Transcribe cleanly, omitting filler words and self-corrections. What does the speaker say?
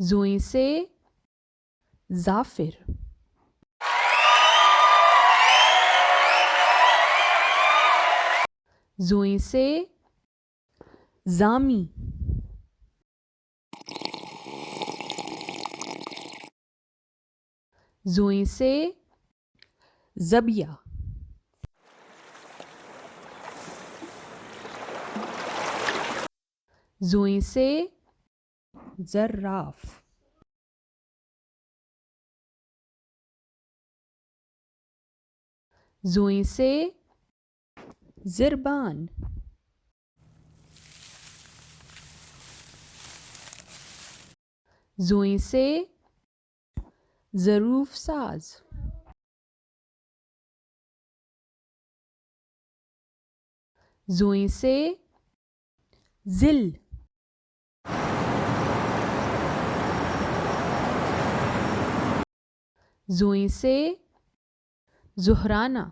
जुई से जाफिर, जुई से जामी, जुई से जबिया, जुई से जर्राफ, जुई से ज़िरबान, जुई से ज़रूफ साज, जुई से ज़िल, जुई से ज़ुहराना,